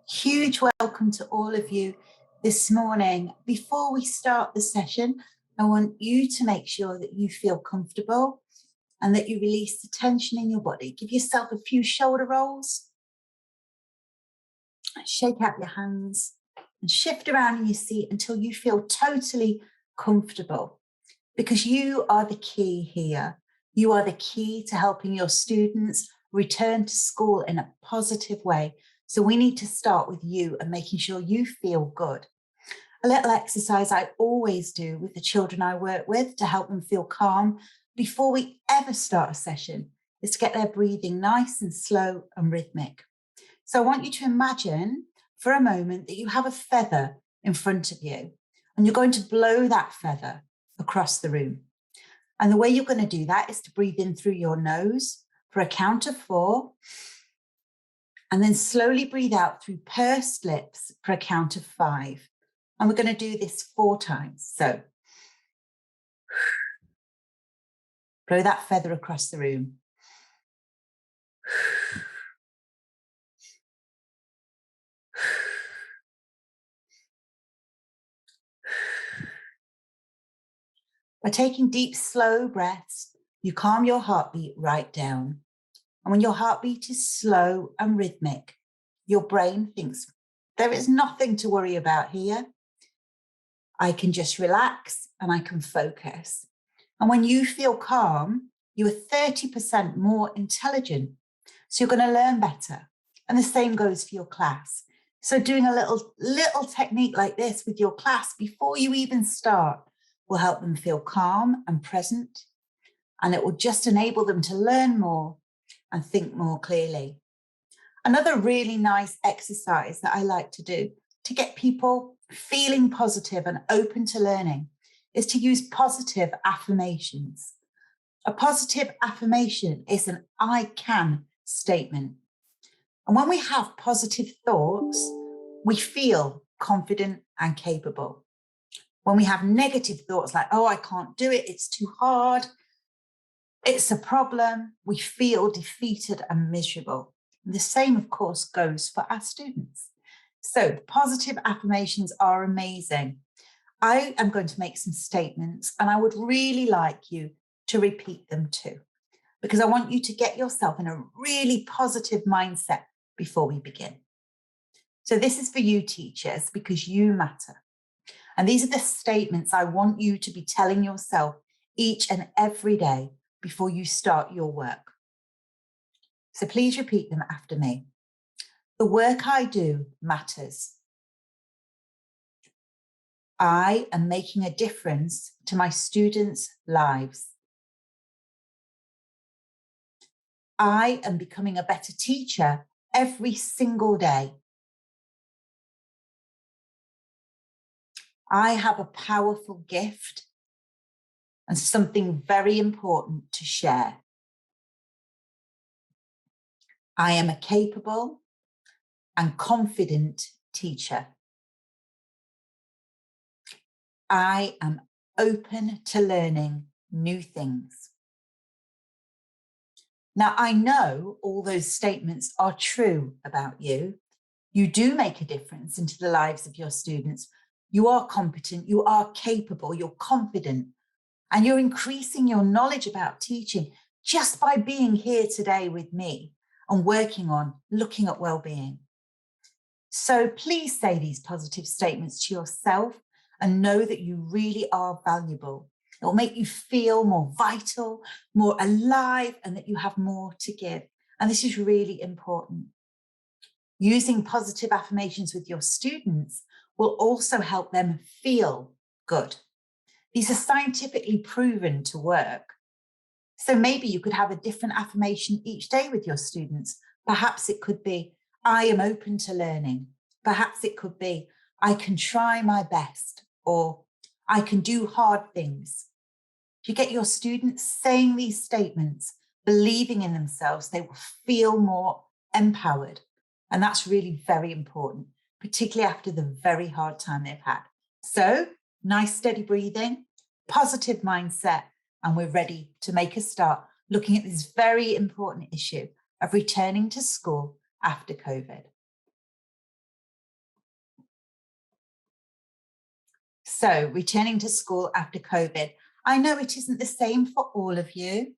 Huge welcome to all of you this morning. Before we start the session, I want you to make sure that you feel comfortable and that you release the tension in your body. Give yourself a few shoulder rolls. Shake out your hands and shift around in your seat until you feel totally comfortable, because you are the key here. You are the key to helping your students return to school in a positive way. So we need to start with you and making sure you feel good. A little exercise I always do with the children I work with to help them feel calm before we ever start a session is to get their breathing nice and slow and rhythmic. So I want you to imagine for a moment that you have a feather in front of you and you're going to blow that feather across the room. And the way you're going to do that is to breathe in through your nose for a count of 4, and then slowly breathe out through pursed lips for a count of 5. And we're going to do this 4 times. So blow that feather across the room. By taking deep, slow breaths, you calm your heartbeat right down. And when your heartbeat is slow and rhythmic, your brain thinks, there is nothing to worry about here. I can just relax and I can focus. And when you feel calm, you are 30% more intelligent. So you're going to learn better. And the same goes for your class. So doing a little technique like this with your class before you even start will help them feel calm and present. And it will just enable them to learn more and think more clearly. Another really nice exercise that I like to do to get people feeling positive and open to learning is to use positive affirmations. A positive affirmation is an I can statement. And when we have positive thoughts, we feel confident and capable. When we have negative thoughts like, oh, I can't do it, it's too hard, it's a problem, we feel defeated and miserable. And the same, of course, goes for our students. So positive affirmations are amazing. I am going to make some statements and I would really like you to repeat them too, because I want you to get yourself in a really positive mindset before we begin. So this is for you teachers, because you matter. And these are the statements I want you to be telling yourself each and every day before you start your work. So please repeat them after me. The work I do matters. I am making a difference to my students' lives. I am becoming a better teacher every single day. I have a powerful gift and something very important to share. I am a capable and confident teacher. I am open to learning new things. Now, I know all those statements are true about you. You do make a difference into the lives of your students. You are competent, you are capable, you're confident, and you're increasing your knowledge about teaching just by being here today with me and working on looking at well-being. So please say these positive statements to yourself and know that you really are valuable. It will make you feel more vital, more alive, and that you have more to give. And this is really important. Using positive affirmations with your students will also help them feel good. These are scientifically proven to work. So maybe you could have a different affirmation each day with your students. Perhaps it could be, I am open to learning. Perhaps it could be, I can try my best, or I can do hard things. If you get your students saying these statements, believing in themselves, they will feel more empowered. And that's really very important, particularly after the very hard time they've had. So nice, steady breathing, positive mindset, and we're ready to make a start looking at this very important issue of returning to school after COVID. So, returning to school after COVID, I know it isn't the same for all of you.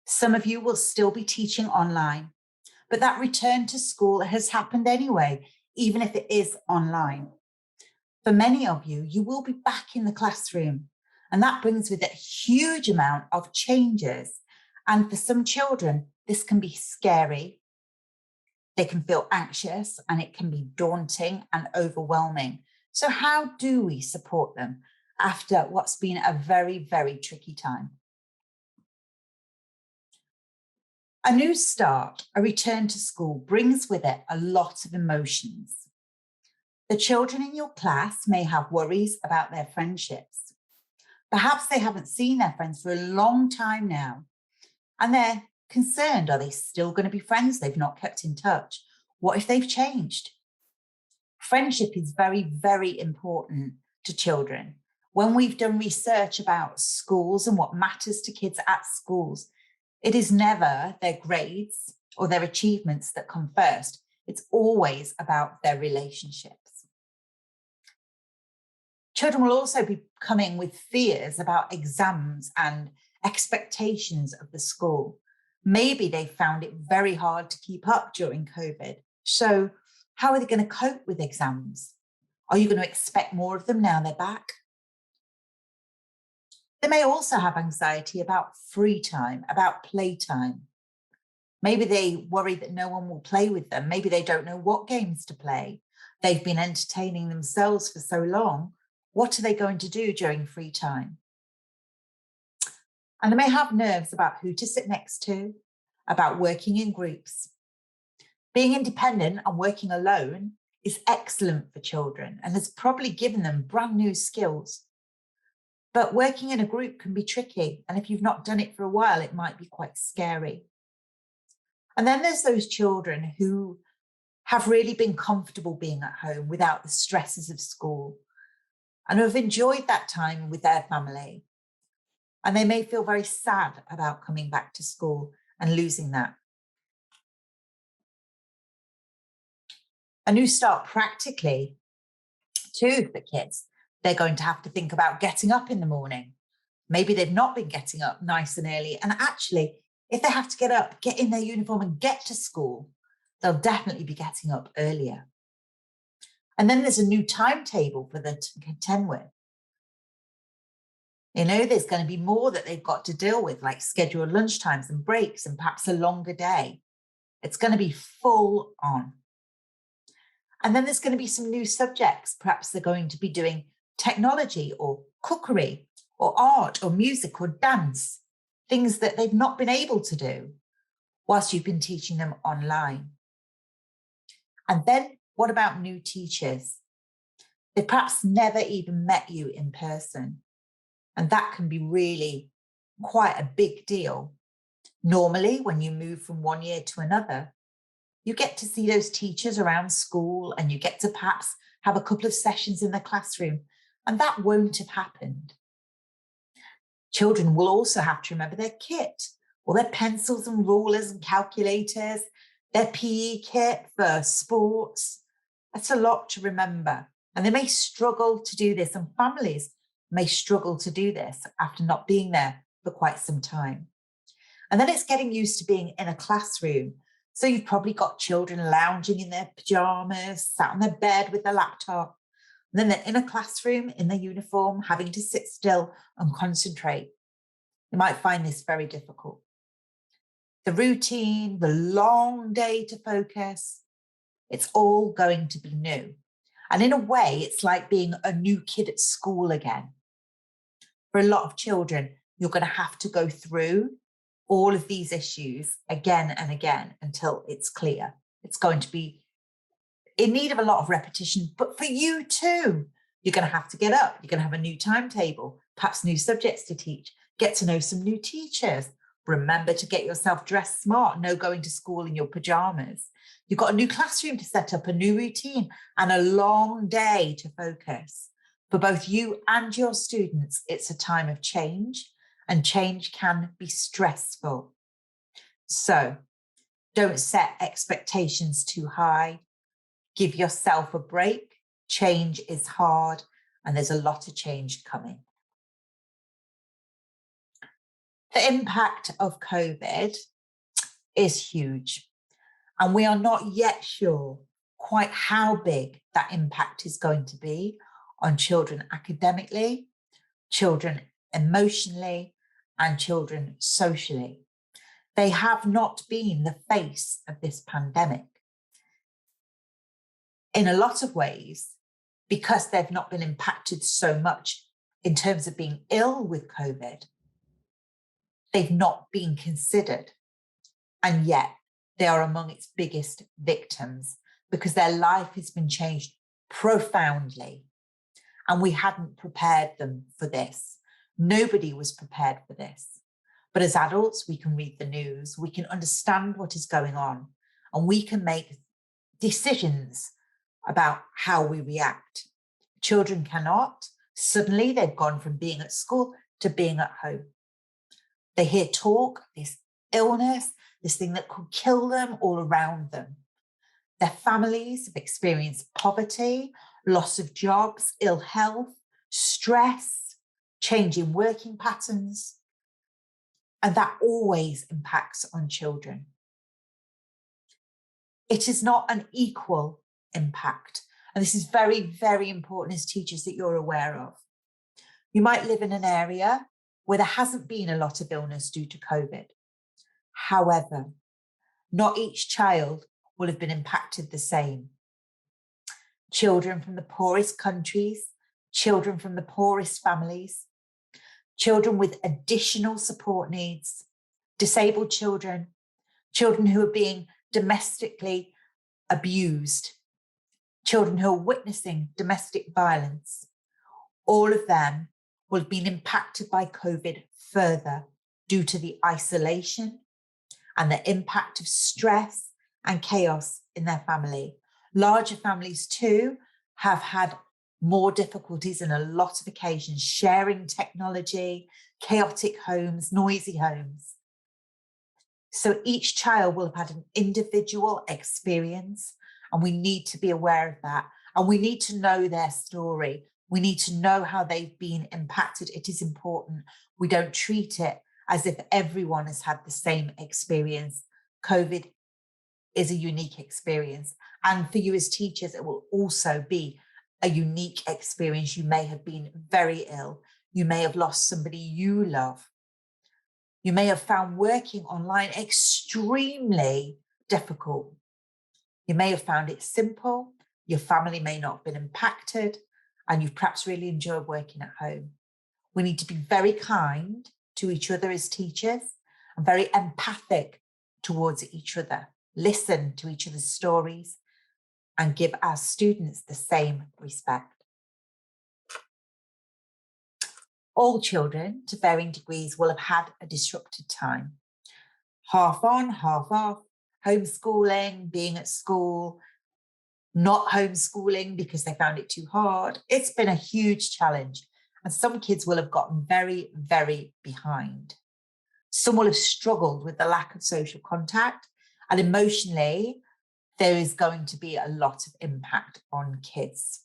Some of you will still be teaching online, but that return to school has happened anyway, even if it is online. For many of you, you will be back in the classroom, and that brings with it a huge amount of changes. And for some children, this can be scary. They can feel anxious, and it can be daunting and overwhelming. So how do we support them after what's been a very, very tricky time? A new start, a return to school, brings with it a lot of emotions. The children in your class may have worries about their friendships. Perhaps they haven't seen their friends for a long time now, and they're concerned. Are they still going to be friends? They've not kept in touch. What if they've changed? Friendship is very, very important to children. When we've done research about schools and what matters to kids at schools, it is never their grades or their achievements that come first. It's always about their relationships. Children will also be coming with fears about exams and expectations of the school. Maybe they found it very hard to keep up during COVID. So how are they going to cope with exams? Are you going to expect more of them now they're back? They may also have anxiety about free time, about playtime. Maybe they worry that no one will play with them. Maybe they don't know what games to play. They've been entertaining themselves for so long. What are they going to do during free time? And they may have nerves about who to sit next to, about working in groups. Being independent and working alone is excellent for children and has probably given them brand new skills. But working in a group can be tricky. And if you've not done it for a while, it might be quite scary. And then there's those children who have really been comfortable being at home without the stresses of school and who have enjoyed that time with their family. And they may feel very sad about coming back to school and losing that. A new start practically too for kids. They're going to have to think about getting up in the morning. Maybe they've not been getting up nice and early. And actually, if they have to get up, get in their uniform and get to school, they'll definitely be getting up earlier. And then there's a new timetable for them to contend with. You know, there's going to be more that they've got to deal with, like scheduled lunchtimes and breaks and perhaps a longer day. It's going to be full on. And then there's going to be some new subjects. Perhaps they're going to be doing technology or cookery or art or music or dance, things that they've not been able to do whilst you've been teaching them online. And then what about new teachers? They perhaps never even met you in person. And that can be really quite a big deal. Normally, when you move from one year to another, you get to see those teachers around school and you get to perhaps have a couple of sessions in the classroom. And that won't have happened. Children will also have to remember their kit, all their pencils and rulers and calculators, their PE kit for sports. That's a lot to remember. And they may struggle to do this, and families may struggle to do this after not being there for quite some time. And then it's getting used to being in a classroom. So you've probably got children lounging in their pajamas, sat on their bed with their laptop. And then they're in a classroom in their uniform, having to sit still and concentrate. You might find this very difficult. The routine, the long day to focus, it's all going to be new. And in a way, it's like being a new kid at school again. For a lot of children, you're going to have to go through all of these issues again and again until it's clear. It's going to be in need of a lot of repetition, but for you too, you're going to have to get up. You're going to have a new timetable, perhaps new subjects to teach, get to know some new teachers. Remember to get yourself dressed smart, no going to school in your pajamas. You've got a new classroom to set up, a new routine, and a long day to focus. For both you and your students, it's a time of change, and change can be stressful. So don't set expectations too high. Give yourself a break. Change is hard, and there's a lot of change coming. The impact of COVID is huge, and we are not yet sure quite how big that impact is going to be on children academically, children emotionally, and children socially. They have not been the face of this pandemic. In a lot of ways, because they've not been impacted so much in terms of being ill with COVID, they've not been considered. And yet they are among its biggest victims because their life has been changed profoundly. And we hadn't prepared them for this. Nobody was prepared for this. But as adults, we can read the news, we can understand what is going on, and we can make decisions about how we react. Children cannot. Suddenly they've gone from being at school to being at home. They hear talk, this illness, this thing that could kill them all around them. Their families have experienced poverty, loss of jobs, ill health, stress, changing working patterns. And that always impacts on children. It is not an equal impact. And this is very, very important as teachers that you're aware of. You might live in an area where there hasn't been a lot of illness due to COVID. However, not each child will have been impacted the same. Children from the poorest countries, children from the poorest families, children with additional support needs, disabled children, children who are being domestically abused, children who are witnessing domestic violence, all of them will have been impacted by COVID further due to the isolation and the impact of stress and chaos in their family. Larger families too have had more difficulties in a lot of occasions sharing technology, chaotic homes, noisy homes. So each child will have had an individual experience, and we need to be aware of that. And we need to know their story. We need to know how they've been impacted. It is important. We don't treat it as if everyone has had the same experience. COVID is a unique experience. And for you as teachers, it will also be a unique experience. You may have been very ill. You may have lost somebody you love. You may have found working online extremely difficult. You may have found it simple. Your family may not have been impacted, and you've perhaps really enjoyed working at home. We need to be very kind to each other as teachers and very empathic towards each other. Listen to each other's stories and give our students the same respect. All children, to varying degrees, will have had a disrupted time. Half on, half off, homeschooling, being at school, not homeschooling because they found it too hard. It's been a huge challenge, and some kids will have gotten very, very behind. Some will have struggled with the lack of social contact, and emotionally, there is going to be a lot of impact on kids.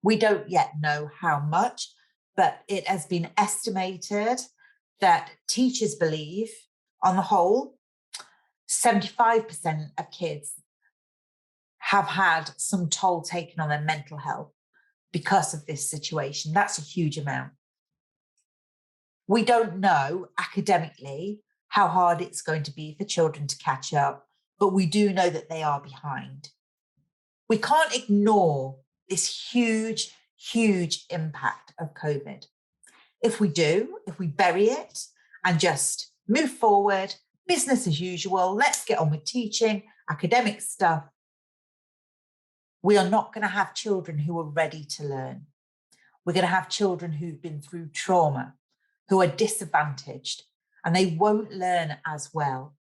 We don't yet know how much, but it has been estimated that teachers believe, on the whole, 75% of kids have had some toll taken on their mental health because of this situation. That's a huge amount. We don't know academically how hard it's going to be for children to catch up, but we do know that they are behind. We can't ignore this huge, huge impact of COVID. If we do, if we bury it and just move forward, business as usual, let's get on with teaching, academic stuff, we are not going to have children who are ready to learn. We're going to have children who've been through trauma, who are disadvantaged, and they won't learn as well.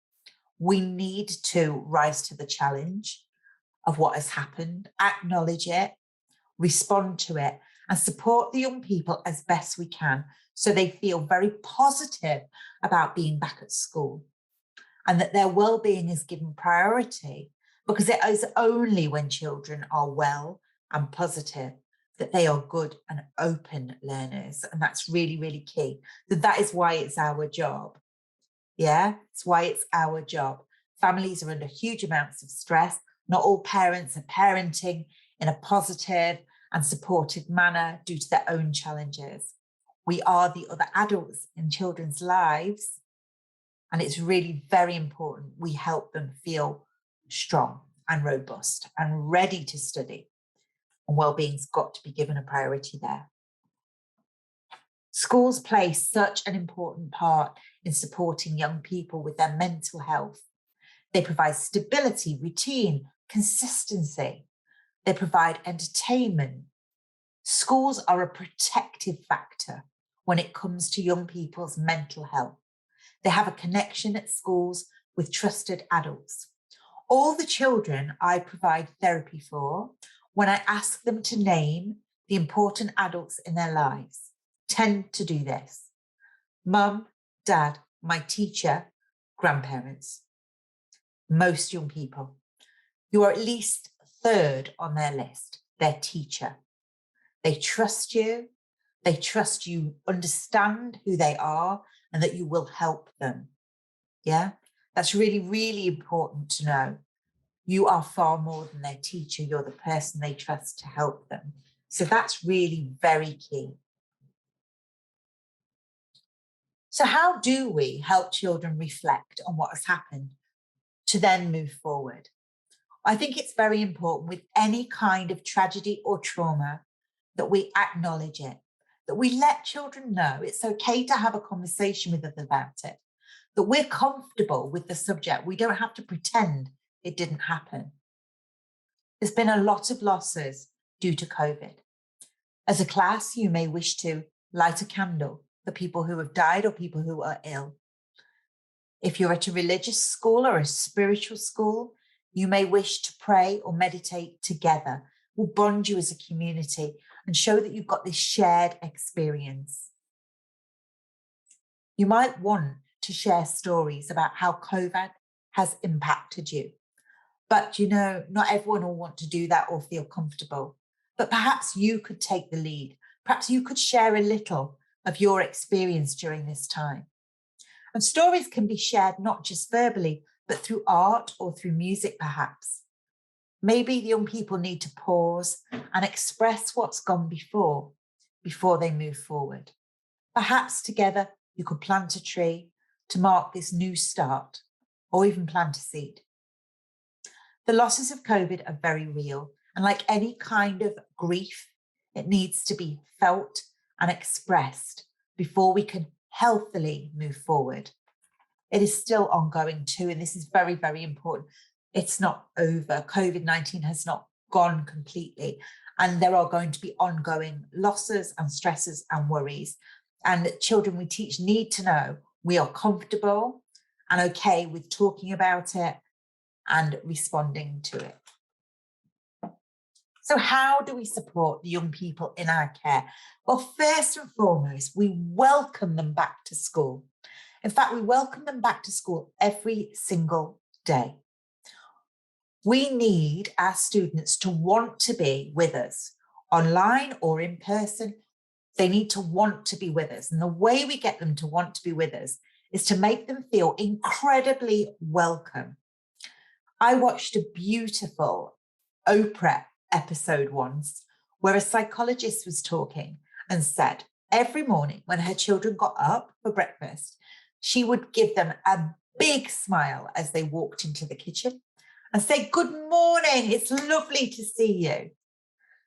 We need to rise to the challenge of what has happened, acknowledge it, respond to it, and support the young people as best we can so they feel very positive about being back at school and that their well-being is given priority, because it is only when children are well and positive that they are good and open learners. And that's really, really key. So that is why it's our job. Yeah, it's why it's our job. Families are under huge amounts of stress. Not all parents are parenting in a positive and supportive manner due to their own challenges. We are the other adults in children's lives, and it's really very important we help them feel strong and robust and ready to study. And well-being's got to be given a priority there. Schools play such an important part in supporting young people with their mental health. They provide stability, routine, consistency. They provide entertainment. Schools are a protective factor when it comes to young people's mental health. They have a connection at schools with trusted adults. All the children I provide therapy for, when I ask them to name the important adults in their lives, tend to do this: mum, dad, my teacher, grandparents. Most young people, you are at least third on their list, their teacher. They trust you. They trust you understand who they are and that you will help them. Yeah, that's really, really important to know. You are far more than their teacher. You're the person they trust to help them. So that's really very key. So how do we help children reflect on what has happened to then move forward? I think it's very important with any kind of tragedy or trauma that we acknowledge it, that we let children know it's okay to have a conversation with them about it, that we're comfortable with the subject. We don't have to pretend it didn't happen. There's been a lot of losses due to COVID. As a class, you may wish to light a candle for people who have died or people who are ill. If you're at a religious school or a spiritual school, you may wish to pray or meditate together. Will bond you as a community and show that you've got this shared experience. You might want to share stories about how COVID has impacted you. But, not everyone will want to do that or feel comfortable. But perhaps you could take the lead. Perhaps you could share a little of your experience during this time. And stories can be shared not just verbally, but through art or through music, perhaps. Maybe the young people need to pause and express what's gone before they move forward. Perhaps together you could plant a tree to mark this new start, or even plant a seed. The losses of COVID are very real, and like any kind of grief, it needs to be felt and expressed before we can healthily move forward. It is still ongoing too, and this is very, very important. It's not over. COVID-19 has not gone completely, and there are going to be ongoing losses and stresses and worries. And children we teach need to know we are comfortable and okay with talking about it and responding to it. So how do we support the young people in our care? Well, first and foremost, we welcome them back to school. In fact, we welcome them back to school every single day. We need our students to want to be with us, online or in person. They need to want to be with us. And the way we get them to want to be with us is to make them feel incredibly welcome. I watched a beautiful Oprah episode once where a psychologist was talking and said every morning when her children got up for breakfast, she would give them a big smile as they walked into the kitchen and say, "Good morning, it's lovely to see you."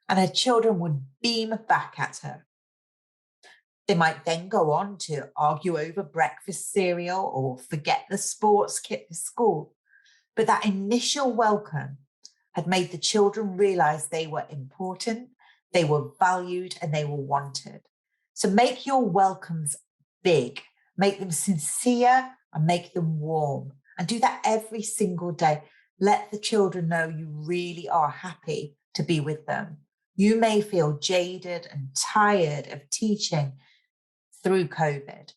And her children would beam back at her. They might then go on to argue over breakfast cereal or forget the sports kit for school. But that initial welcome had made the children realize they were important, they were valued, and they were wanted. So make your welcomes big, make them sincere, and make them warm. And do that every single day. Let the children know you really are happy to be with them. You may feel jaded and tired of teaching through COVID.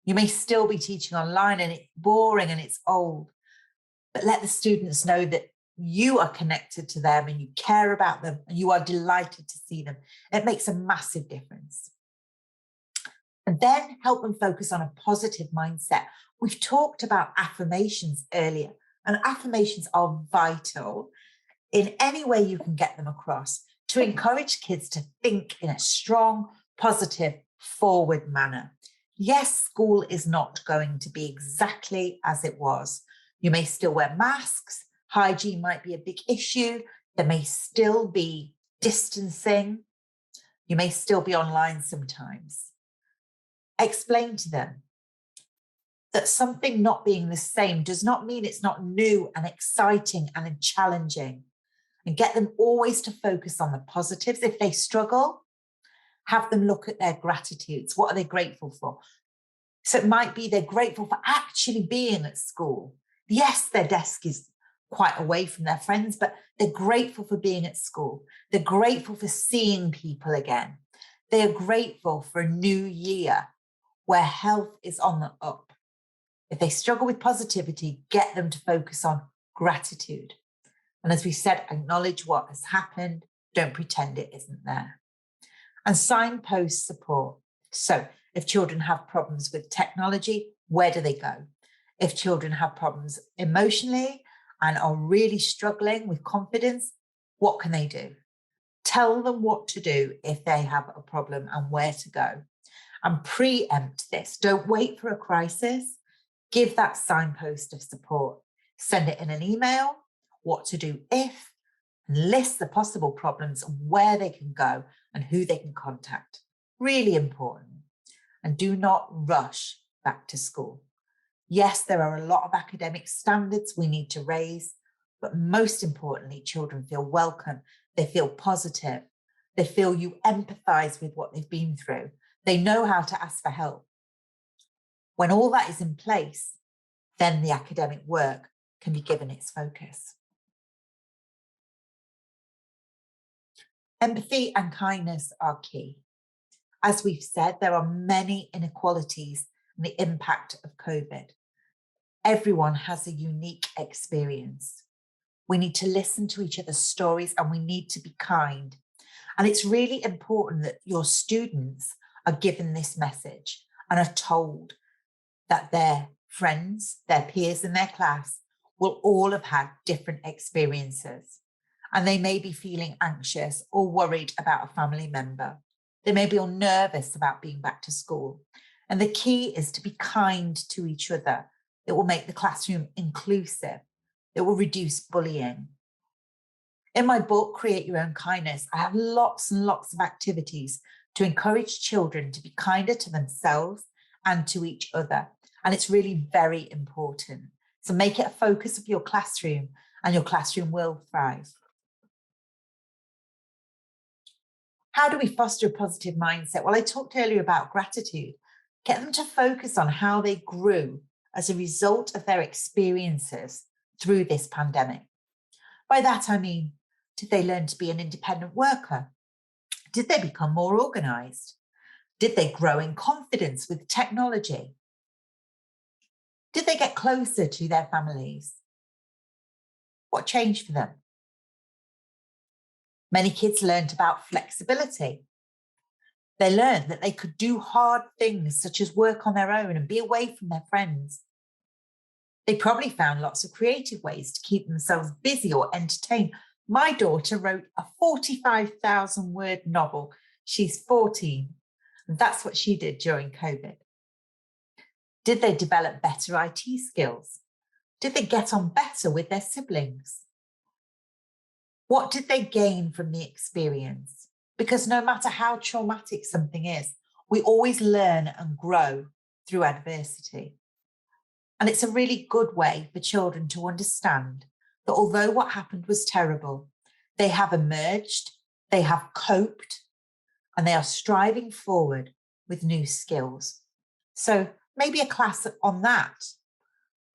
You may still be teaching online and it's boring and it's old, but let the students know that you are connected to them and you care about them and you are delighted to see them. It makes a massive difference. And then help them focus on a positive mindset. We've talked about affirmations earlier, and affirmations are vital in any way you can get them across to encourage kids to think in a strong, positive, forward manner. Yes, school is not going to be exactly as it was. You may still wear masks. Hygiene might be a big issue. There may still be distancing. You may still be online sometimes. Explain to them that something not being the same does not mean it's not new and exciting and challenging. And get them always to focus on the positives. If they struggle, have them look at their gratitudes. What are they grateful for? So it might be they're grateful for actually being at school. Yes, their desk is quite away from their friends, but they're grateful for being at school. They're grateful for seeing people again. They are grateful for a new year where health is on the up. If they struggle with positivity, get them to focus on gratitude. And as we said, acknowledge what has happened. Don't pretend it isn't there. And signpost support. So if children have problems with technology, where do they go? If children have problems emotionally and are really struggling with confidence, what can they do? Tell them what to do if they have a problem and where to go. And preempt this. Don't wait for a crisis. Give that signpost of support. Send it in an email, what to do if, and list the possible problems and where they can go and who they can contact. Really important. And do not rush back to school. Yes, there are a lot of academic standards we need to raise, but most importantly, children feel welcome. They feel positive. They feel you empathize with what they've been through. They know how to ask for help. When all that is in place, then the academic work can be given its focus. Empathy and kindness are key. As we've said, there are many inequalities in the impact of COVID. Everyone has a unique experience. We need to listen to each other's stories and we need to be kind. And it's really important that your students are given this message and are told that their friends, their peers in their class will all have had different experiences. And they may be feeling anxious or worried about a family member. They may be all nervous about being back to school. And the key is to be kind to each other. It will make the classroom inclusive. It will reduce bullying. In my book, Create Your Own Kindness, I have lots and lots of activities to encourage children to be kinder to themselves and to each other. And it's really very important. So make it a focus of your classroom and your classroom will thrive. How do we foster a positive mindset? Well, I talked earlier about gratitude. Get them to focus on how they grew as a result of their experiences through this pandemic. By that, I mean, did they learn to be an independent worker? Did they become more organized? Did they grow in confidence with technology? Did they get closer to their families? What changed for them? Many kids learned about flexibility. They learned that they could do hard things such as work on their own and be away from their friends. They probably found lots of creative ways to keep themselves busy or entertained. My daughter wrote a 45,000 word novel. She's 14. And that's what she did during COVID. Did they develop better IT skills? Did they get on better with their siblings? What did they gain from the experience? Because no matter how traumatic something is, we always learn and grow through adversity. And it's a really good way for children to understand that although what happened was terrible, they have emerged, they have coped, and they are striving forward with new skills. So maybe a class on that,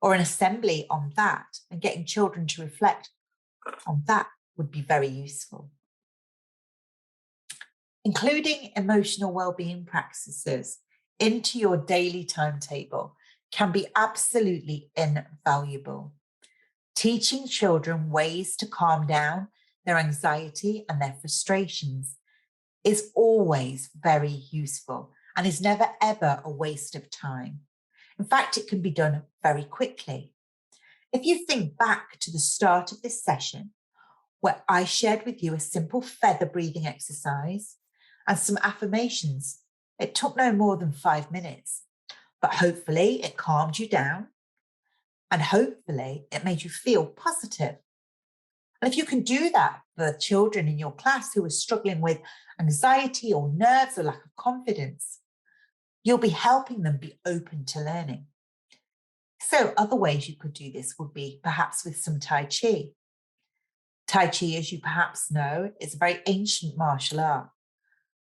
or an assembly on that, and getting children to reflect on that would be very useful. Including emotional well-being practices into your daily timetable can be absolutely invaluable. Teaching children ways to calm down their anxiety and their frustrations is always very useful and is never ever a waste of time. In fact, it can be done very quickly. If you think back to the start of this session, where I shared with you a simple feather breathing exercise and some affirmations, it took no more than 5 minutes, but hopefully it calmed you down and hopefully it made you feel positive. And if you can do that for children in your class who are struggling with anxiety or nerves or lack of confidence, you'll be helping them be open to learning. So other ways you could do this would be perhaps with some Tai Chi. Tai Chi, as you perhaps know, is a very ancient martial art,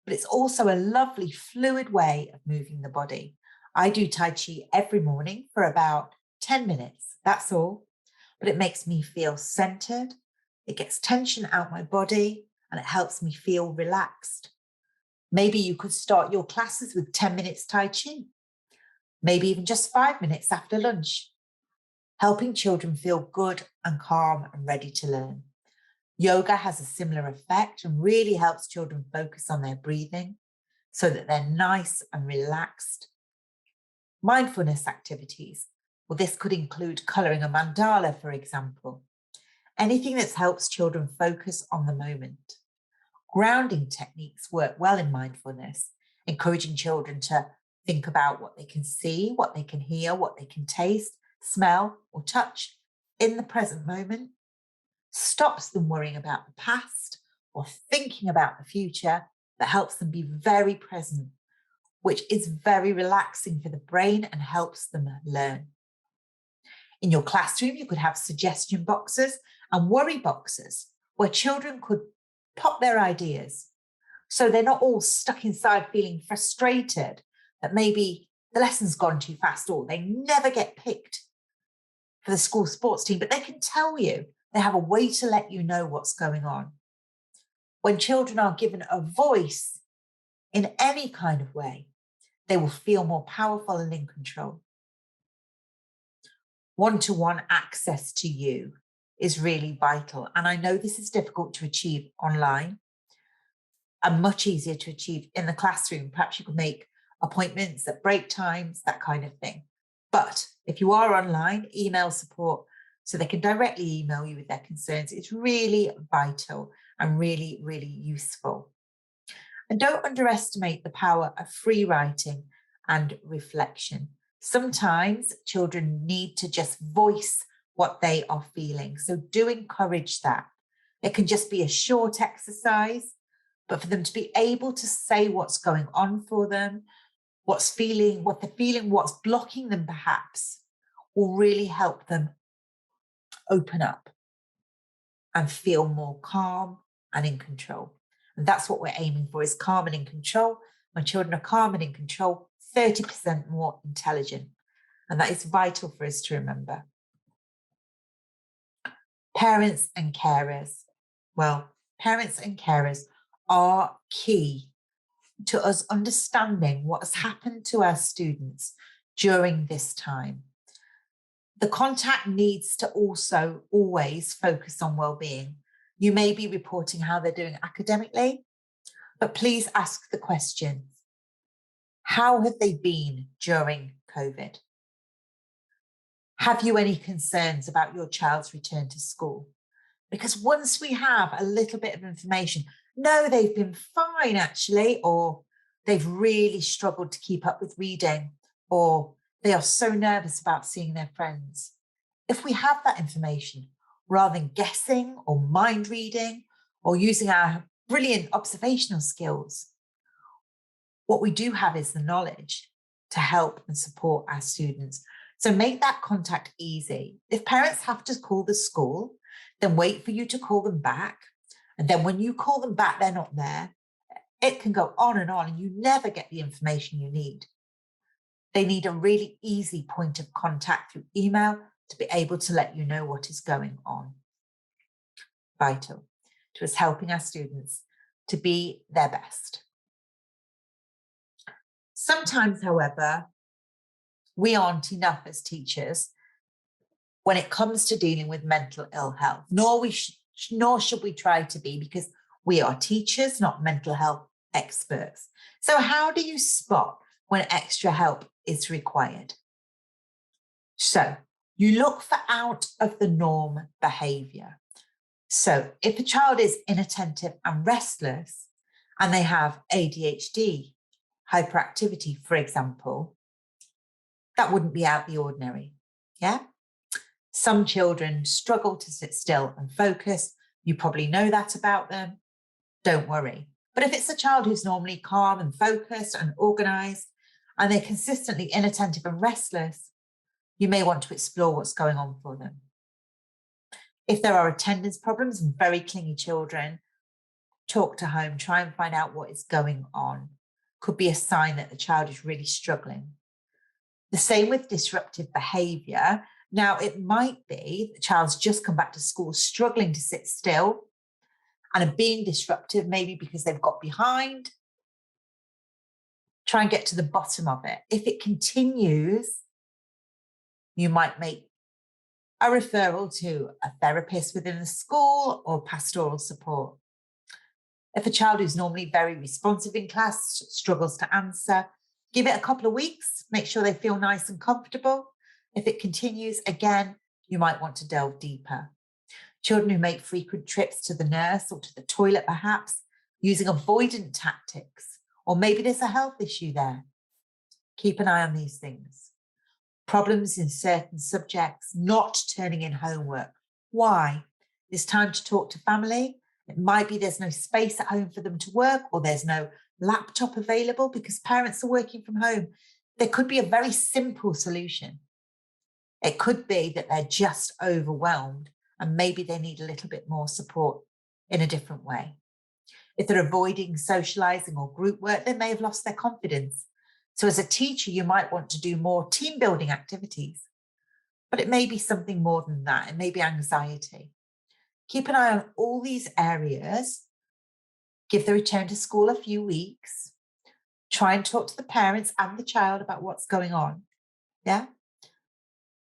but it's also a lovely fluid way of moving the body. I do Tai Chi every morning for about 10 minutes, that's all, but it makes me feel centered, it gets tension out my body, and it helps me feel relaxed. Maybe you could start your classes with 10 minutes Tai Chi, maybe even just 5 minutes after lunch, helping children feel good and calm and ready to learn. Yoga has a similar effect and really helps children focus on their breathing so that they're nice and relaxed. Mindfulness activities. Well, this could include colouring a mandala, for example. Anything that helps children focus on the moment. Grounding techniques work well in mindfulness, encouraging children to think about what they can see, what they can hear, what they can taste, smell, or touch in the present moment. Stops them worrying about the past or thinking about the future, that helps them be very present, which is very relaxing for the brain and helps them learn. In your classroom, you could have suggestion boxes and worry boxes where children could pop their ideas. So they're not all stuck inside feeling frustrated that maybe the lesson's gone too fast or they never get picked for the school sports team, but they can tell you. They have a way to let you know what's going on. When children are given a voice in any kind of way, they will feel more powerful and in control. One-to-one access to you is really vital. And I know this is difficult to achieve online and much easier to achieve in the classroom. Perhaps you could make appointments at break times, that kind of thing. But if you are online, email support so they can directly email you with their concerns. It's really vital and really, really useful. And don't underestimate the power of free writing and reflection. Sometimes children need to just voice what they are feeling. So do encourage that. It can just be a short exercise, but for them to be able to say what's going on for them, what's blocking them perhaps, will really help them open up and feel more calm and in control. And that's what we're aiming for, is calm and in control. When children are calm and in control, 30% more intelligent. And that is vital for us to remember. Parents and carers. Well, parents and carers are key to us understanding what has happened to our students during this time. The contact needs to also always focus on well-being. You may be reporting how they're doing academically, but please ask the questions. How have they been during COVID? Have you any concerns about your child's return to school? Because once we have a little bit of information, no, they've been fine actually, or they've really struggled to keep up with reading, or they are so nervous about seeing their friends. If we have that information, rather than guessing or mind reading or using our brilliant observational skills, what we do have is the knowledge to help and support our students. So make that contact easy. If parents have to call the school, then wait for you to call them back. And then when you call them back, they're not there. It can go on, and you never get the information you need. They need a really easy point of contact through email to be able to let you know what is going on. Vital to us helping our students to be their best. Sometimes, however, we aren't enough as teachers when it comes to dealing with mental ill health, nor should we try to be, because we are teachers, not mental health experts. So how do you spot when extra help is required? So you look for out of the norm behavior. So if a child is inattentive and restless and they have ADHD, hyperactivity, for example, that wouldn't be out of the ordinary. Yeah. Some children struggle to sit still and focus. You probably know that about them. Don't worry. But if it's a child who's normally calm and focused and organized, and they're consistently inattentive and restless, you may want to explore what's going on for them. If there are attendance problems and very clingy children, talk to home, try and find out what is going on. Could be a sign that the child is really struggling. The same with disruptive behavior. Now, it might be the child's just come back to school struggling to sit still and are being disruptive, maybe because they've got behind. Try and get to the bottom of it. If it continues, you might make a referral to a therapist within the school or pastoral support. If a child who's normally very responsive in class struggles to answer, give it a couple of weeks, make sure they feel nice and comfortable. If it continues, again, you might want to delve deeper. Children who make frequent trips to the nurse or to the toilet, perhaps, using avoidant tactics, or maybe there's a health issue there. Keep an eye on these things. Problems in certain subjects, not turning in homework. Why? It's time to talk to family. It might be there's no space at home for them to work, or there's no laptop available because parents are working from home. There could be a very simple solution. It could be that they're just overwhelmed and maybe they need a little bit more support in a different way. If they're avoiding socializing or group work, they may have lost their confidence. So as a teacher, you might want to do more team building activities, but it may be something more than that. It may be anxiety. Keep an eye on all these areas. Give the return to school a few weeks. Try and talk to the parents and the child about what's going on. Yeah.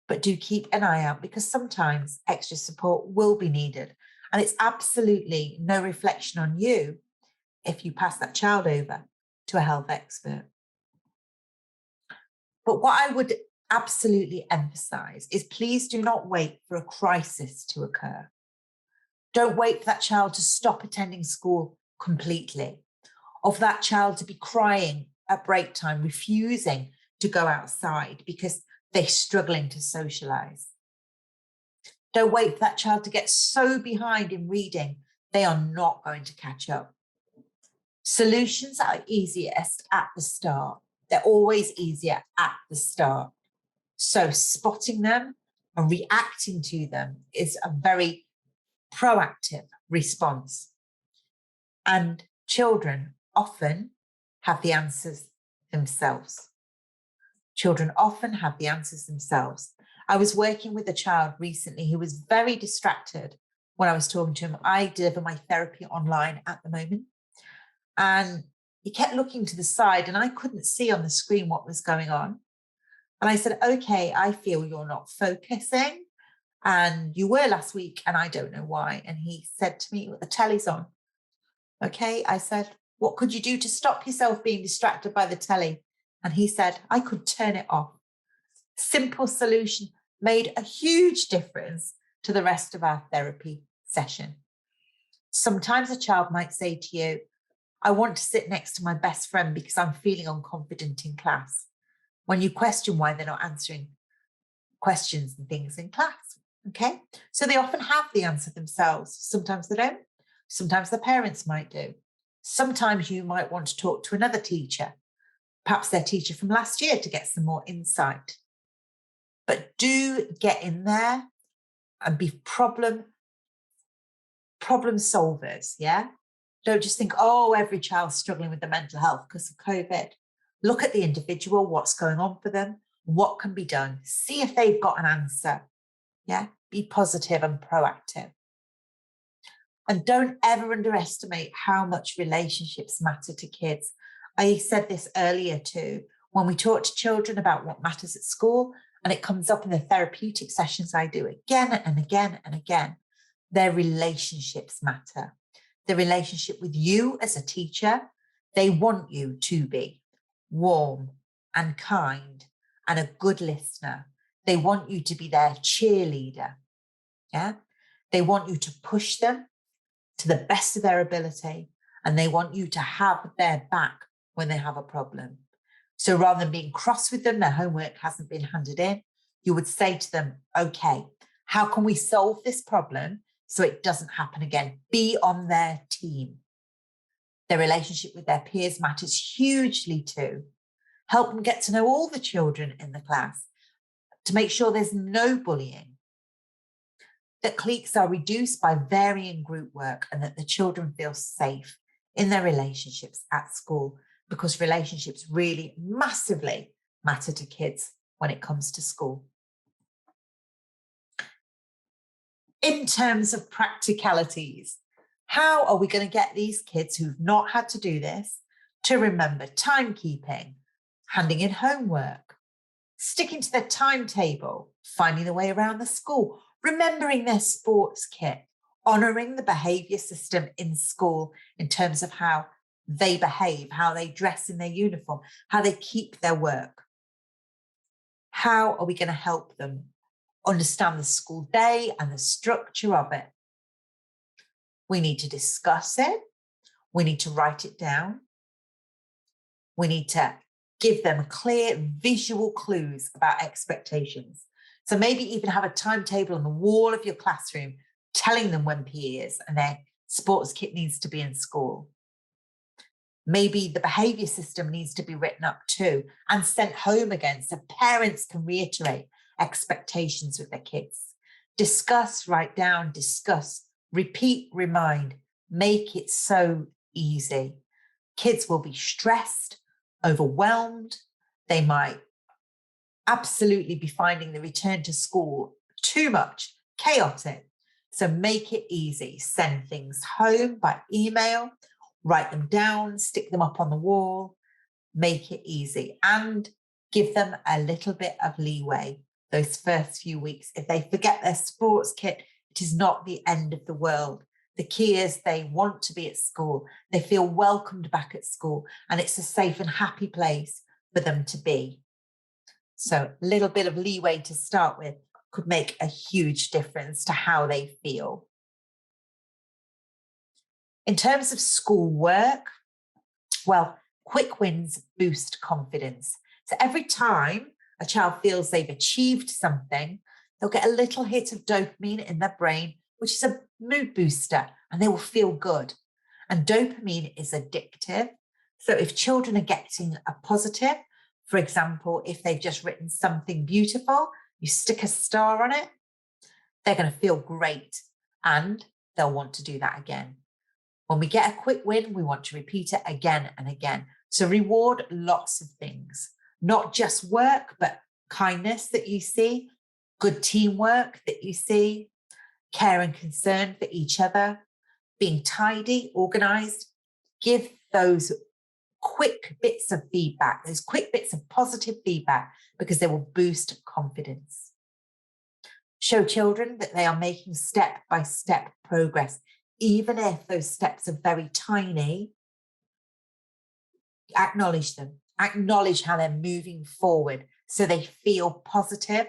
But do keep an eye out, because sometimes extra support will be needed. And it's absolutely no reflection on you if you pass that child over to a health expert. But what I would absolutely emphasize is please do not wait for a crisis to occur. Don't wait for that child to stop attending school completely, or for that child to be crying at break time, refusing to go outside because they're struggling to socialize. Don't wait for that child to get so behind in reading, they are not going to catch up. Solutions are easiest at the start. They're always easier at the start. So spotting them and reacting to them is a very proactive response. And children often have the answers themselves. Children often have the answers themselves. I was working with a child recently who was very distracted when I was talking to him. I deliver my therapy online at the moment. And he kept looking to the side and I couldn't see on the screen what was going on. And I said, okay, I feel you're not focusing. And you were last week and I don't know why. And he said to me, the telly's on. Okay, I said, what could you do to stop yourself being distracted by the telly? And he said, I could turn it off. Simple solution made a huge difference to the rest of our therapy session. Sometimes a child might say to you, I want to sit next to my best friend because I'm feeling unconfident in class. When you question why they're not answering questions and things in class. Okay, so they often have the answer themselves. Sometimes they don't. Sometimes the parents might do. Sometimes you might want to talk to another teacher, perhaps their teacher from last year, to get some more insight. But do get in there and be problem solvers, yeah? Don't just think, oh, every child's struggling with the mental health because of COVID. Look at the individual, what's going on for them, what can be done. See if they've got an answer, yeah? Be positive and proactive. And don't ever underestimate how much relationships matter to kids. I said this earlier too. When we talk to children about what matters at school, and it comes up in the therapeutic sessions I do again and again and again, their relationships matter. The relationship with you as a teacher, they want you to be warm and kind and a good listener. They want you to be their cheerleader. Yeah. They want you to push them to the best of their ability, and they want you to have their back when they have a problem. So rather than being cross with them, their homework hasn't been handed in, you would say to them, okay, how can we solve this problem so it doesn't happen again? Be on their team. Their relationship with their peers matters hugely too. Help them get to know all the children in the class to make sure there's no bullying, that cliques are reduced by varying group work, and that the children feel safe in their relationships at school, because relationships really massively matter to kids when it comes to school. In terms of practicalities, how are we going to get these kids who've not had to do this to remember timekeeping, handing in homework, sticking to their timetable, finding their way around the school, remembering their sports kit, honouring the behaviour system in school in terms of how they behave, how they dress in their uniform, how they keep their work? How are we going to help them understand the school day and the structure of it? We need to discuss it. We need to write it down. We need to give them clear visual clues about expectations. So maybe even have a timetable on the wall of your classroom telling them when PE is and their sports kit needs to be in school. Maybe the behaviour system needs to be written up too and sent home again so parents can reiterate expectations with their kids. Discuss, write down, discuss, repeat, remind, make it so easy. Kids will be stressed, overwhelmed. They might absolutely be finding the return to school too much, chaotic. So make it easy. Send things home by email, write them down, stick them up on the wall, make it easy, and give them a little bit of leeway those first few weeks. If they forget their sports kit, it is not the end of the world. The key is they want to be at school. They feel welcomed back at school, and it's a safe and happy place for them to be. So a little bit of leeway to start with could make a huge difference to how they feel. In terms of schoolwork, well, quick wins boost confidence. So every time a child feels they've achieved something, they'll get a little hit of dopamine in their brain, which is a mood booster, and they will feel good. And dopamine is addictive. So if children are getting a positive, for example, if they've just written something beautiful, you stick a star on it, they're going to feel great and they'll want to do that again. When we get a quick win, we want to repeat it again and again. So reward lots of things, not just work, but kindness that you see, good teamwork that you see, care and concern for each other, being tidy, organized. Give those quick bits of feedback, those quick bits of positive feedback, because they will boost confidence. Show children that they are making step-by-step progress. Even if those steps are very tiny, acknowledge them. Acknowledge how they're moving forward so they feel positive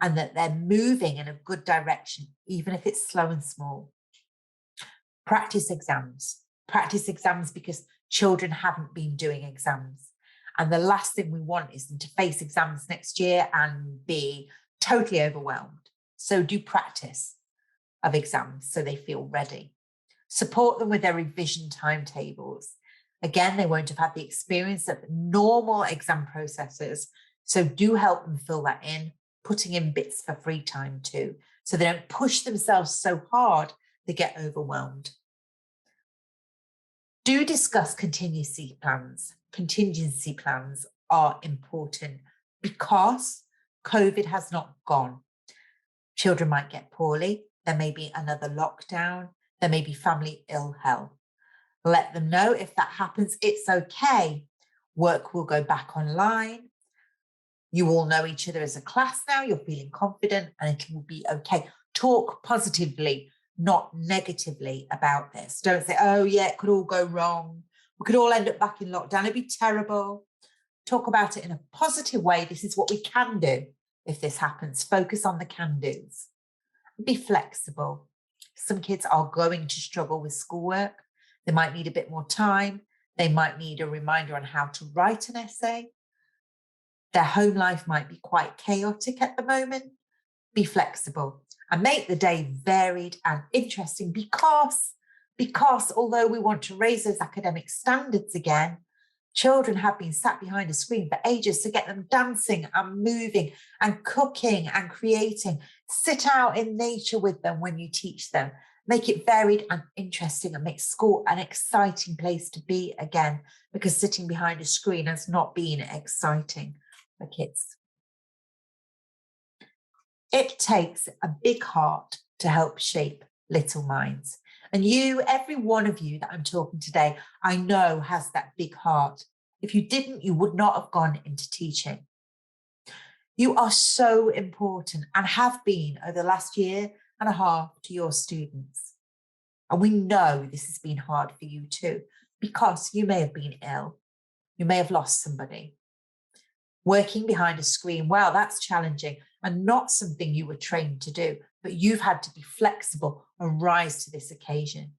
and that they're moving in a good direction, even if it's slow and small. Practice exams. Practice exams because children haven't been doing exams. And the last thing we want is them to face exams next year and be totally overwhelmed. So do practice of exams so they feel ready. Support them with their revision timetables. Again, they won't have had the experience of normal exam processes, so do help them fill that in, putting in bits for free time too, so they don't push themselves so hard they get overwhelmed. Do discuss contingency plans. Contingency plans are important because COVID has not gone. Children might get poorly. There may be another lockdown. There may be family ill health. Let them know if that happens, it's okay. Work will go back online. You all know each other as a class now. You're feeling confident and it will be okay. Talk positively, not negatively about this. Don't say, oh, yeah, it could all go wrong. We could all end up back in lockdown. It'd be terrible. Talk about it in a positive way. This is what we can do if this happens. Focus on the can-dos. Be flexible. Some kids are going to struggle with schoolwork. They might need a bit more time. They might need a reminder on how to write an essay. Their home life might be quite chaotic at the moment. Be flexible and make the day varied and interesting because although we want to raise those academic standards again, children have been sat behind a screen for ages. To get them dancing and moving and cooking and creating. Sit out in nature with them when you teach them. Make it varied and interesting and make school an exciting place to be again, because sitting behind a screen has not been exciting for kids. It takes a big heart to help shape little minds. And you, every one of you that I'm talking today, I know has that big heart. If you didn't, you would not have gone into teaching. You are so important and have been over the last year and a half to your students. And we know this has been hard for you too, because you may have been ill. You may have lost somebody. Working behind a screen, well, that's challenging and not something you were trained to do, but you've had to be flexible and rise to this occasion.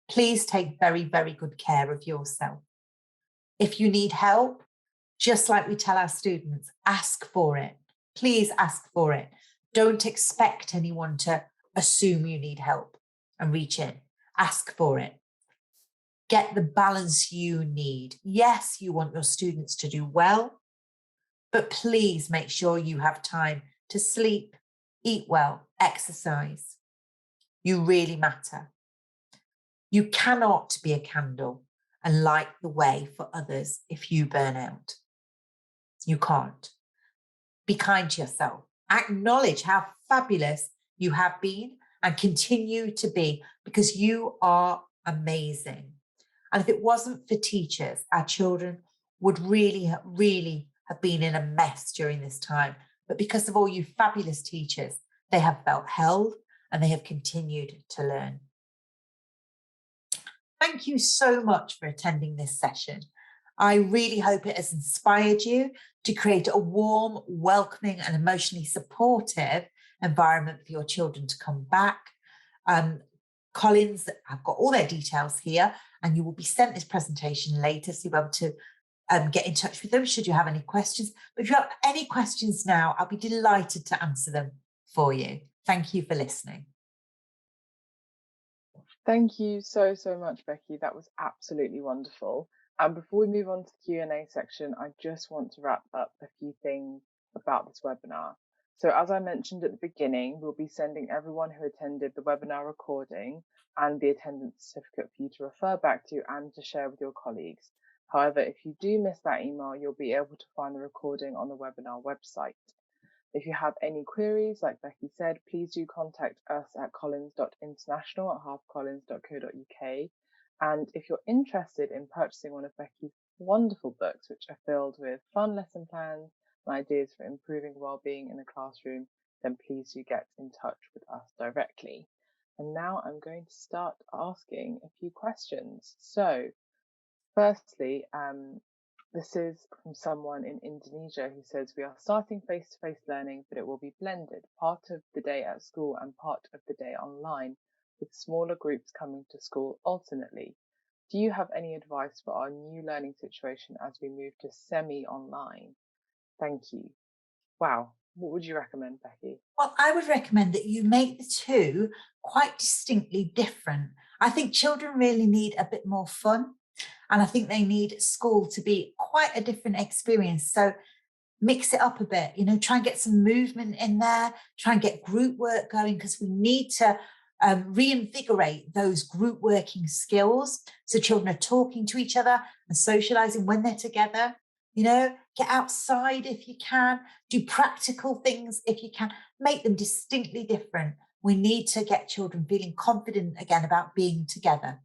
Please take very, very good care of yourself. If you need help, just like we tell our students, ask for it. Please ask for it. Don't expect anyone to assume you need help and reach in. Ask for it. Get the balance you need. Yes, you want your students to do well, but please make sure you have time to sleep, eat well, exercise. You really matter. You cannot be a candle and light the way for others if you burn out. You can't. Be kind to yourself. Acknowledge how fabulous you have been and continue to be, because you are amazing. And if it wasn't for teachers, our children would really have been in a mess during this time. But because of all you fabulous teachers, they have felt held and they have continued to learn. Thank you so much for attending this session. I really hope it has inspired you to create a warm, welcoming and emotionally supportive environment for your children to come back. Collins, I've got all their details here, and you will be sent this presentation later, so you'll be able to get in touch with them should you have any questions. But if you have any questions now, I'll be delighted to answer them for you. Thank you for listening. Thank you so much, Becky. That was absolutely wonderful. And before we move on to the Q&A section, I just want to wrap up a few things about this webinar. So as I mentioned at the beginning, we'll be sending everyone who attended the webinar recording and the attendance certificate for you to refer back to and to share with your colleagues. However, if you do miss that email, you'll be able to find the recording on the webinar website. If you have any queries, like Becky said, please do contact us at collins.international@halfcollins.co.uk. And if you're interested in purchasing one of Becky's wonderful books, which are filled with fun lesson plans and ideas for improving well-being in the classroom, then please do get in touch with us directly. And now I'm going to start asking a few questions. So firstly, this is from someone in Indonesia who says, we are starting face-to-face learning, but it will be blended, part of the day at school and part of the day online, with smaller groups coming to school alternately. Do you have any advice for our new learning situation as we move to semi-online? Thank you. Wow. What would you recommend, Becky? Well, I would recommend that you make the two quite distinctly different. I think children really need a bit more fun. And I think they need school to be quite a different experience. So mix it up a bit, try and get some movement in there, try and get group work going, because we need to reinvigorate those group working skills. So children are talking to each other and socializing when they're together. Get outside if you can, do practical things if you can, make them distinctly different. We need to get children feeling confident again about being together.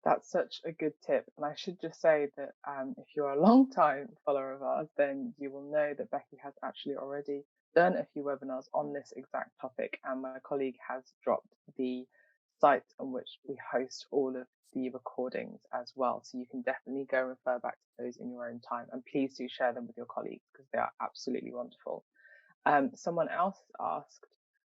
That's such a good tip. And I should just say that if you're a long time follower of ours, then you will know that Becky has actually already done a few webinars on this exact topic. And my colleague has dropped the site on which we host all of the recordings as well. So you can definitely go and refer back to those in your own time. And please do share them with your colleagues because they are absolutely wonderful. Someone else asked,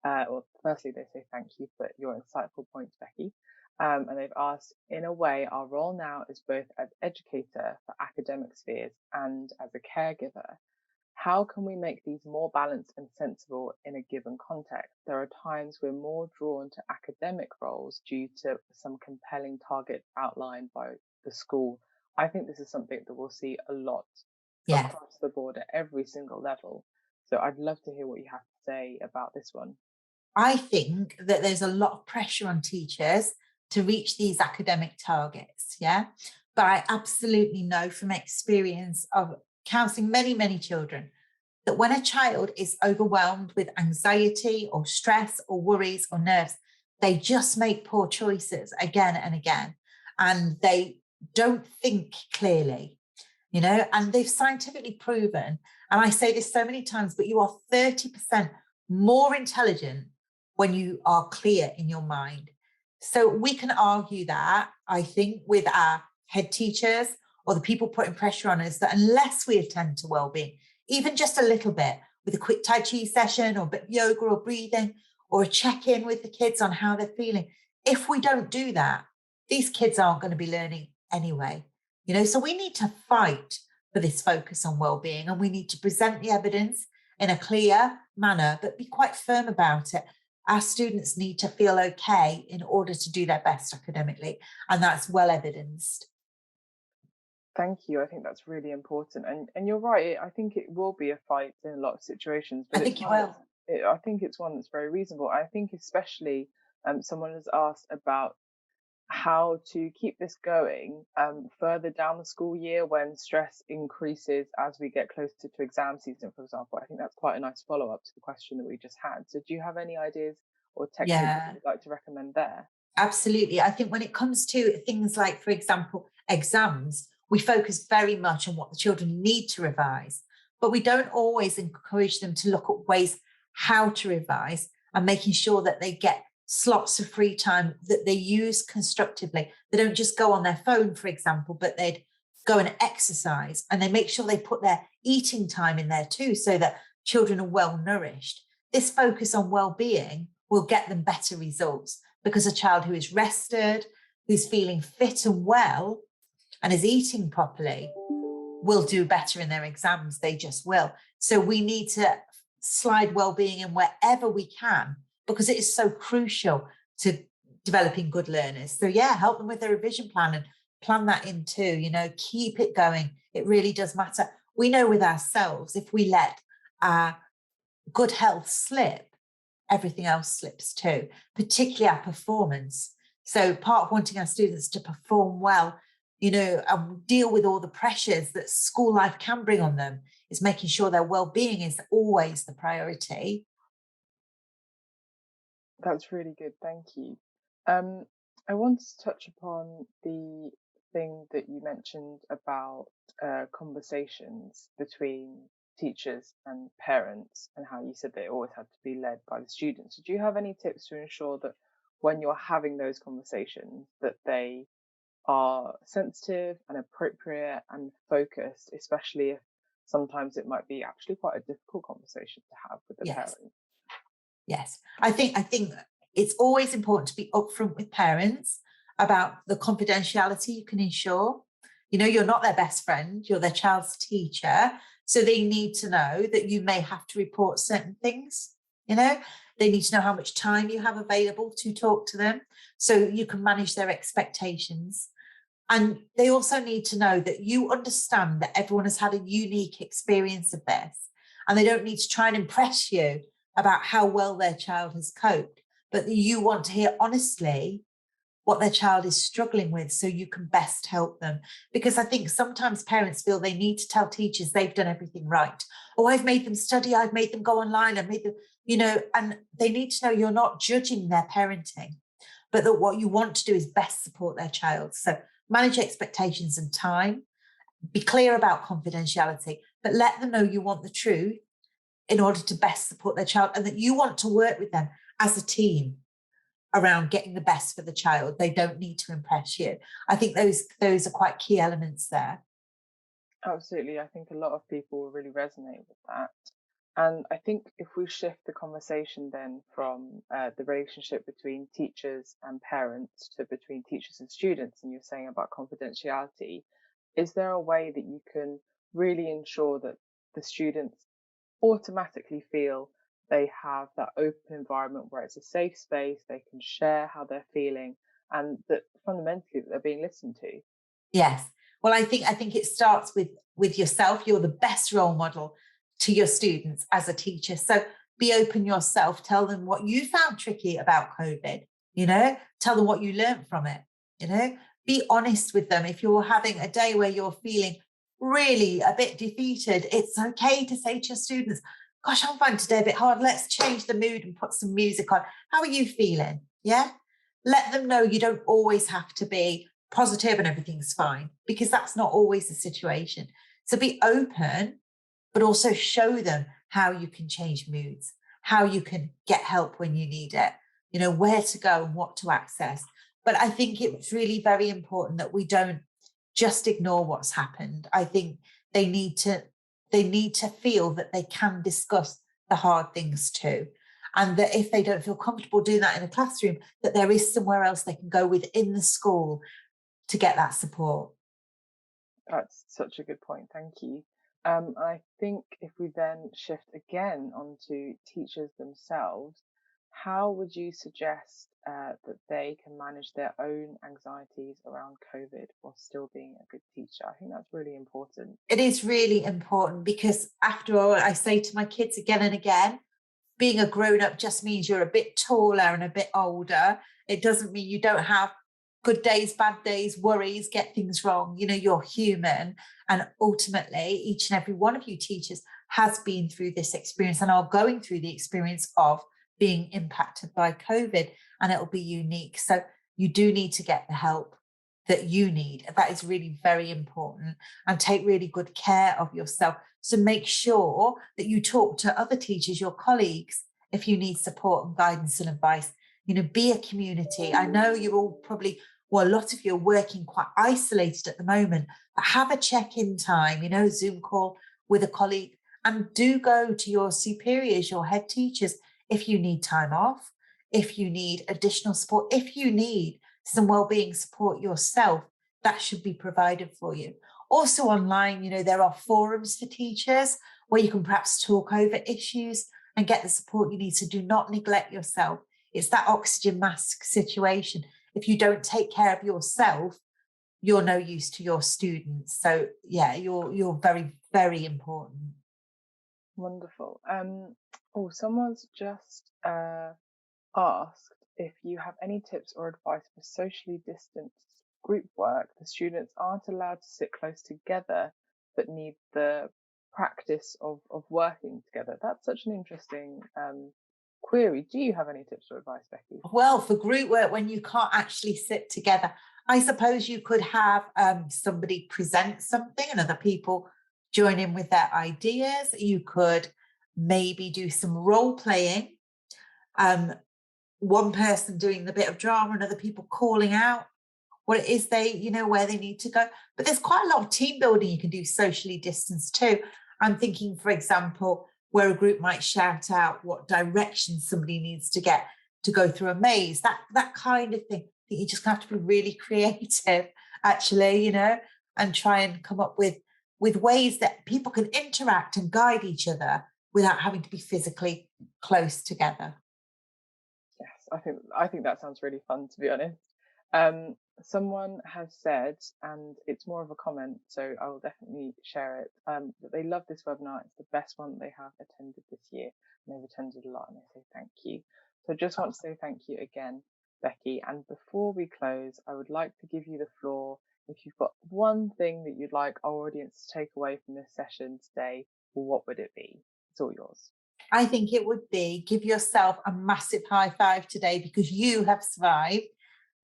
well, firstly, they say thank you for your insightful points, Becky. And they've asked, in a way, our role now is both as educator for academic spheres and as a caregiver. How can we make these more balanced and sensible in a given context? There are times we're more drawn to academic roles due to some compelling targets outlined by the school. I think this is something that we'll see a lot across the board at every single level. So I'd love to hear what you have to say about this one. I think that there's a lot of pressure on teachers to reach these academic targets, yeah? But I absolutely know from experience of counseling many, many children that when a child is overwhelmed with anxiety or stress or worries or nerves, they just make poor choices again and again, and they don't think clearly, and they've scientifically proven, and I say this so many times, but you are 30% more intelligent when you are clear in your mind. So we can argue that, I think, with our head teachers or the people putting pressure on us, that unless we attend to well-being, even just a little bit with a quick Tai Chi session or a bit of yoga or breathing or a check-in with the kids on how they're feeling, if we don't do that, these kids aren't going to be learning anyway. So we need to fight for this focus on well-being, and we need to present the evidence in a clear manner, but be quite firm about it. Our students need to feel okay in order to do their best academically, and that's well evidenced. Thank you. I think that's really important. And you're right. I think it will be a fight in a lot of situations, but I think it will. I think it's one that's very reasonable. I think especially someone has asked about how to keep this going further down the school year when stress increases as we get closer to exam season, for example. I think that's quite a nice follow-up to the question that we just had. So do you have any ideas or techniques that you'd like to recommend there? Absolutely. I think when it comes to things like, for example, exams, we focus very much on what the children need to revise, but we don't always encourage them to look at ways how to revise and making sure that they get slots of free time that they use constructively. They don't just go on their phone, for example, but they'd go and exercise, and they make sure they put their eating time in there too, so that children are well nourished. This focus on well-being will get them better results, because a child who is rested, who's feeling fit and well, and is eating properly will do better in their exams. They just will. So we need to slide well-being in wherever we can, because it is so crucial to developing good learners. So help them with their revision plan and plan that in too, keep it going. It really does matter. We know with ourselves, if we let our good health slip, everything else slips too, particularly our performance. So part of wanting our students to perform well, and deal with all the pressures that school life can bring on them, is making sure their well-being is always the priority. That's really good. Thank you. I want to touch upon the thing that you mentioned about conversations between teachers and parents, and how you said they always had to be led by the students. Do you have any tips to ensure that when you're having those conversations, that they are sensitive and appropriate and focused, especially if sometimes it might be actually quite a difficult conversation to have with the parent? Yes. I think it's always important to be upfront with parents about the confidentiality you can ensure. You're not their best friend, you're their child's teacher. So they need to know that you may have to report certain things. They need to know how much time you have available to talk to them, so you can manage their expectations. And they also need to know that you understand that everyone has had a unique experience of this, and they don't need to try and impress you about how well their child has coped, but that you want to hear honestly what their child is struggling with, so you can best help them. Because I think sometimes parents feel they need to tell teachers they've done everything right. Oh, I've made them study, I've made them go online, I've made them, and they need to know you're not judging their parenting, but that what you want to do is best support their child. So manage expectations and time, be clear about confidentiality, but let them know you want the truth in order to best support their child, and that you want to work with them as a team around getting the best for the child. They don't need to impress you. I think those are quite key elements there. Absolutely. I think a lot of people will really resonate with that. And I think if we shift the conversation then from the relationship between teachers and parents to between teachers and students, and you're saying about confidentiality, is there a way that you can really ensure that the students automatically feel they have that open environment where it's a safe space, they can share how they're feeling, and that fundamentally that they're being listened to? Yes. Well, I think it starts with yourself. You're the best role model to your students as a teacher. So be open yourself. Tell them what you found tricky about COVID. Tell them what you learned from it. Be honest with them. If you're having a day where you're feeling really a bit defeated, it's okay to say to your students, "Gosh, I'm finding today a bit hard. Let's change the mood and put some music on. How are you feeling?" Yeah. Let them know you don't always have to be positive and everything's fine, because that's not always the situation. So be open, but also show them how you can change moods, how you can get help when you need it, where to go and what to access. But I think it's really very important that we don't just ignore what's happened. I think they need to feel that they can discuss the hard things too. And that if they don't feel comfortable doing that in a classroom, that there is somewhere else they can go within the school to get that support. That's such a good point. Thank you. I think if we then shift again onto teachers themselves, how would you suggest that they can manage their own anxieties around COVID while still being a good teacher? I think that's really important. It is really important, because after all, I say to my kids again and again, being a grown-up just means you're a bit taller and a bit older. It doesn't mean you don't have good days, bad days, worries, get things wrong. You're human. And ultimately, each and every one of you teachers has been through this experience and are going through the experience of being impacted by COVID, and it'll be unique. So you do need to get the help that you need. That is really very important, and take really good care of yourself. So make sure that you talk to other teachers, your colleagues, if you need support and guidance and advice. Be a community. I know you're all probably, well, a lot of you are working quite isolated at the moment, but have a check-in time, Zoom call with a colleague, and do go to your superiors, your head teachers, if you need time off, if you need additional support, if you need some wellbeing support yourself, that should be provided for you. Also online, there are forums for teachers where you can perhaps talk over issues and get the support you need. So do not neglect yourself. It's that oxygen mask situation. If you don't take care of yourself, you're no use to your students. So yeah, you're very, very important. Wonderful. Someone's just asked if you have any tips or advice for socially distanced group work. The students aren't allowed to sit close together, but need the practice of working together. That's such an interesting query. Do you have any tips or advice, Becky? Well, for group work, when you can't actually sit together, I suppose you could have somebody present something and other people join in with their ideas. You could maybe do some role playing. One person doing the bit of drama and other people calling out what it is where they need to go. But there's quite a lot of team building you can do socially distanced too. I'm thinking, for example, where a group might shout out what direction somebody needs to get to go through a maze, that kind of thing. I think you just have to be really creative, actually, and try and come up with ways that people can interact and guide each other without having to be physically close together. Yes, I think that sounds really fun, to be honest. Someone has said, and it's more of a comment, so I will definitely share it, that they love this webinar. It's the best one they have attended this year, and they've attended a lot, and they say thank you. So I just want to say thank you again, Becky. And before we close, I would like to give you the floor. If you've got one thing that you'd like our audience to take away from this session today, what would it be? It's all yours. I think it would be, give yourself a massive high five today, because you have survived.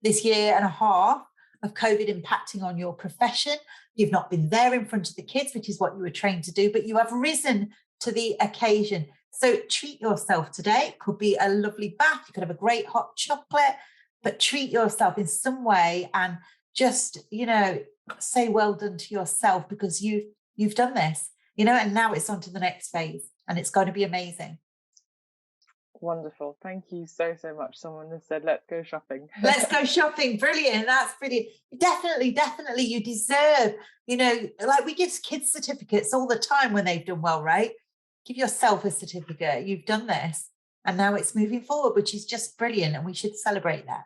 this year and a half of COVID impacting on your profession. You've not been there in front of the kids, which is what you were trained to do, but you have risen to the occasion. So treat yourself today. It could be a lovely bath. You could have a great hot chocolate, but treat yourself in some way and just, say well done to yourself because you've done this, and now it's on to the next phase and it's going to be amazing. Wonderful. Thank you so much. Someone has said, let's go shopping. Let's go shopping. Brilliant. That's brilliant. Definitely. You deserve, like we give kids certificates all the time when they've done well, right? Give yourself a certificate. You've done this. And now it's moving forward, which is just brilliant. And we should celebrate that.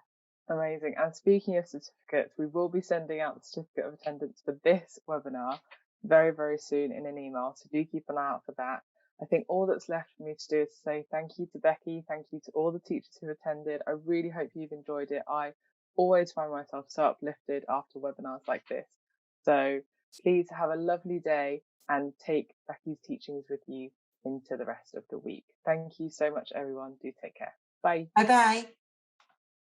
Amazing. And speaking of certificates, we will be sending out the certificate of attendance for this webinar very, very soon in an email. So do keep an eye out for that. I think all that's left for me to do is to say thank you to Becky. Thank you to all the teachers who attended. I really hope you've enjoyed it. I always find myself so uplifted after webinars like this. So please have a lovely day and take Becky's teachings with you into the rest of the week. Thank you so much, everyone. Do take care. Bye. Bye-bye.